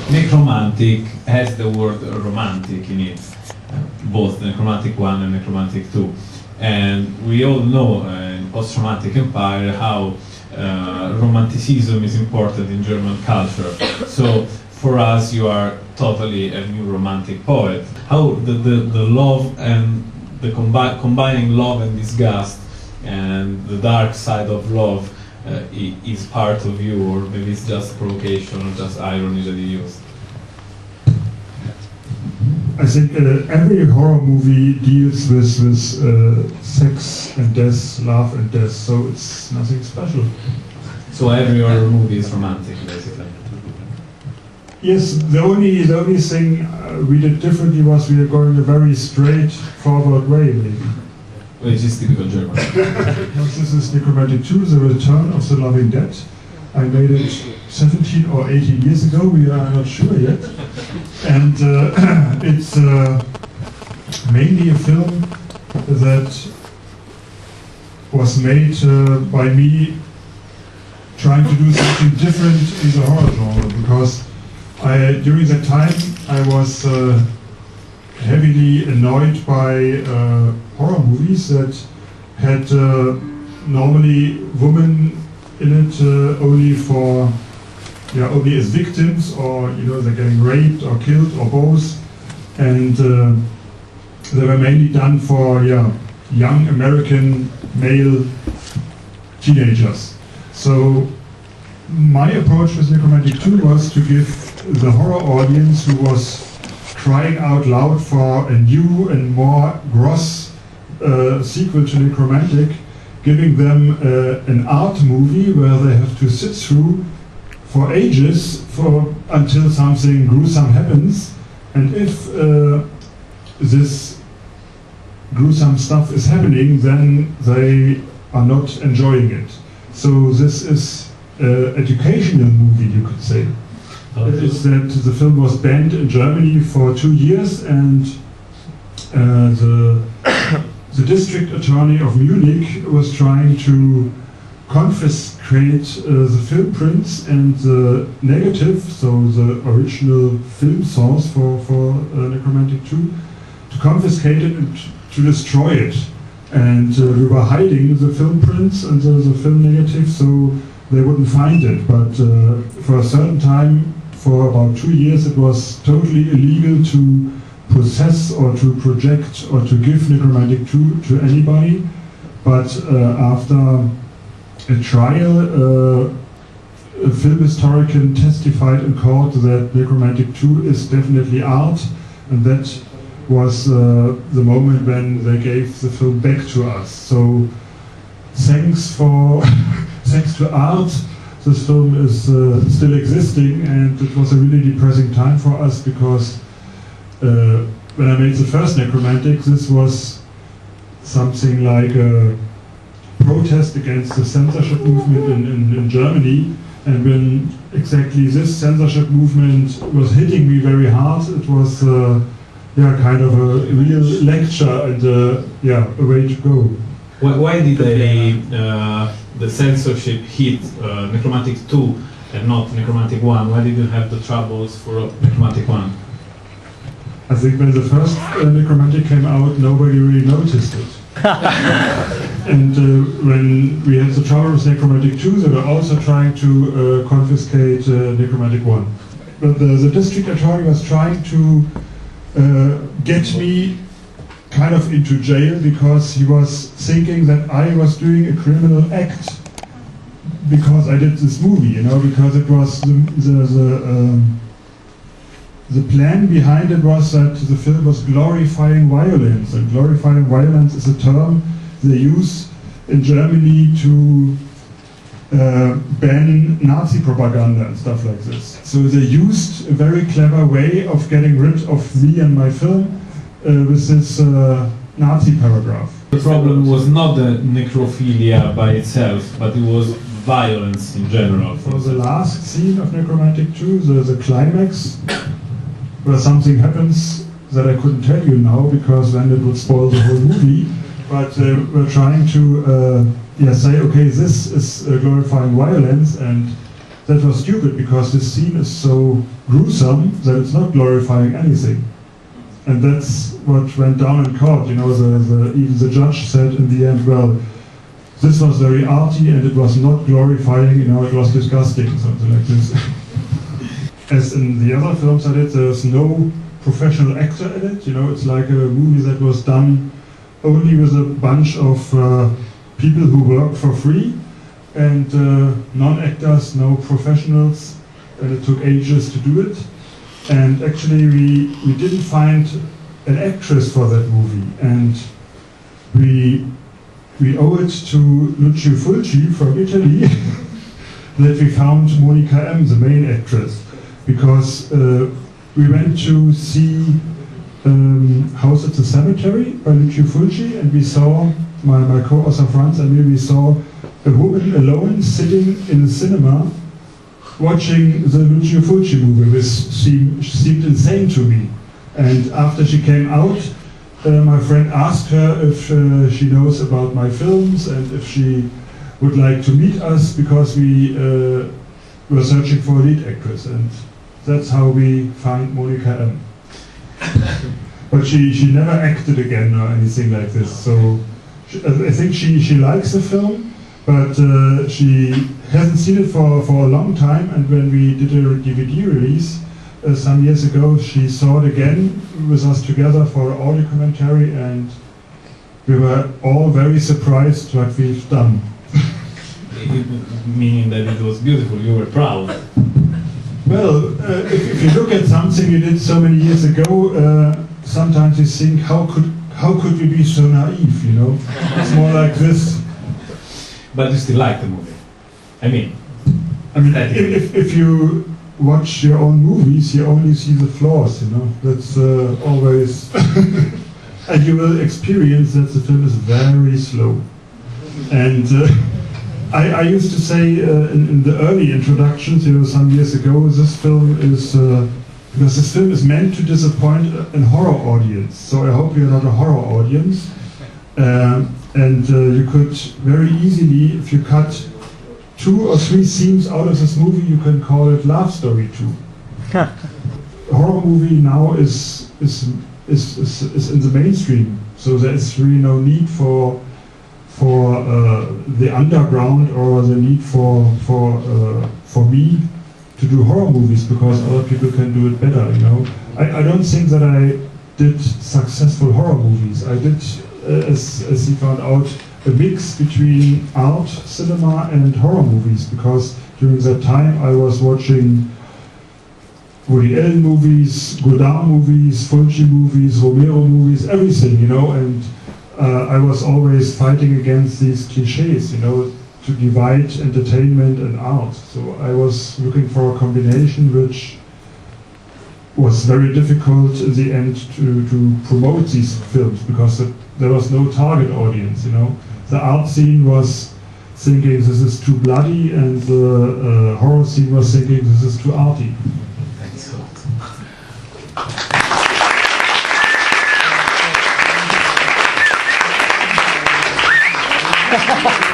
Nekromantik has the word romantic in it, both Nekromantik 1 and Nekromantik 2. And we all know in post-traumatic empire how romanticism is important in German culture. So for us, you are totally a new romantic poet. How the love and the combining love and disgust and the dark side of love is part of you, or maybe it's just provocation or just irony that you use? I think every horror movie deals with sex and death, love and death, so it's nothing special. So every horror movie is romantic, basically? Yes, the only thing we did differently was we are going a very straightforward way, maybe. Which is typical German. This is Nekromantik 2, The Return of the Loving Dead. I made it 17 or 18 years ago, we are not sure yet. And it's mainly a film that was made by me trying to do something different in the horror genre, because during that time I was heavily annoyed by horror movies that had normally women in it only as victims, or they're getting raped or killed or both, and they were mainly done for young American male teenagers. So my approach with Nekromantik 2 was to give the horror audience, who was crying out loud for a new and more gross sequel to Nekromantik, giving them an art movie where they have to sit through for ages until something gruesome happens, and if this gruesome stuff is happening, then they are not enjoying it. So this is an educational movie, you could say. It is that the film was banned in Germany for 2 years, and the district attorney of Munich was trying to confiscate the film prints and the negative, so the original film source for Nekromantik 2, to confiscate it and to destroy it. And we were hiding the film prints and the film negative, so they wouldn't find it. But for a certain time, for about 2 years, it was totally illegal to possess or to project or to give Nekromantik 2 to anybody. But after a trial, a film historian testified in court that Nekromantik 2 is definitely art, and that was the moment when they gave the film back to us. So thanks to art, this film is still existing, and it was a really depressing time for us, because when I made the first Nekromantik, this was something like a protest against the censorship movement in Germany, and when exactly this censorship movement was hitting me very hard, it was kind of a real lecture and a way to go. Why did the censorship hit Nekromantik 2 and not Nekromantik 1? Why did you have the troubles for Nekromantik 1? I think when the first Nekromantik came out, nobody really noticed it. And when we had the trouble with Nekromantik 2, they were also trying to confiscate Nekromantik 1. But the district attorney was trying to get me kind of into jail, because he was thinking that I was doing a criminal act because I did this movie, because it was the plan behind it was that the film was glorifying violence, and glorifying violence is a term they use in Germany to ban Nazi propaganda and stuff like this. So they used a very clever way of getting rid of me and my film with this Nazi paragraph. The problem was not the necrophilia by itself, but it was violence in general. For the last scene of Nekromantik 2, the climax, where something happens that I couldn't tell you now because then it would spoil the whole movie. But we're trying to say, okay, this is glorifying violence, and that was stupid because this scene is so gruesome that it's not glorifying anything. And that's what went down in court. You know, even the judge said in the end, well, this was very arty and it was not glorifying, you know, it was disgusting, something like this. As in the other films I did, there's no professional actor in it. You know, it's like a movie that was done only with a bunch of people who work for free, and non-actors, no professionals, and it took ages to do it. And actually we didn't find an actress for that movie, and we owe it to Lucio Fulci from Italy that we found Monica M, the main actress, because we went to see House at the Cemetery by Lucio Fulci, and we saw, my co-author Franz and me, we saw a woman alone sitting in a cinema watching the Lucio Fulci movie, which seemed insane to me. And after she came out, my friend asked her if she knows about my films and if she would like to meet us, because we were searching for a lead actress, and that's how we found Monica M. But she never acted again or anything like this, so I think she likes the film, but she hasn't seen it for a long time, and when we did a DVD release some years ago, she saw it again with us together for audio commentary, and we were all very surprised what we've done. Meaning that it was beautiful, you were proud. Well, if you look at something you did so many years ago, sometimes you think, how could we be so naive, you know? It's more like this. But you still like the movie. I mean, if you watch your own movies, you only see the flaws, you know? That's always... and you will experience that the film is very slow. And I used to say in the early introductions, you know, some years ago, this film is... because this film is meant to disappoint a horror audience. So I hope you're not a horror audience. And you could very easily, if you cut 2 or 3 scenes out of this movie, you can call it Love Story 2. A horror movie now is in the mainstream, so there is really no need for the underground or the need for me to do horror movies, because other people can do it better, you know. I don't think that I did successful horror movies. I did, as he found out, a mix between art, cinema and horror movies, because during that time I was watching Woody Allen movies, Godard movies, Fulci movies, Romero movies, everything, you know, and I was always fighting against these cliches, you know, to divide entertainment and art. So I was looking for a combination which was very difficult in the end to promote these films, because there was no target audience, you know. The art scene was thinking this is too bloody, and the horror scene was thinking this is too arty. Thanks a lot.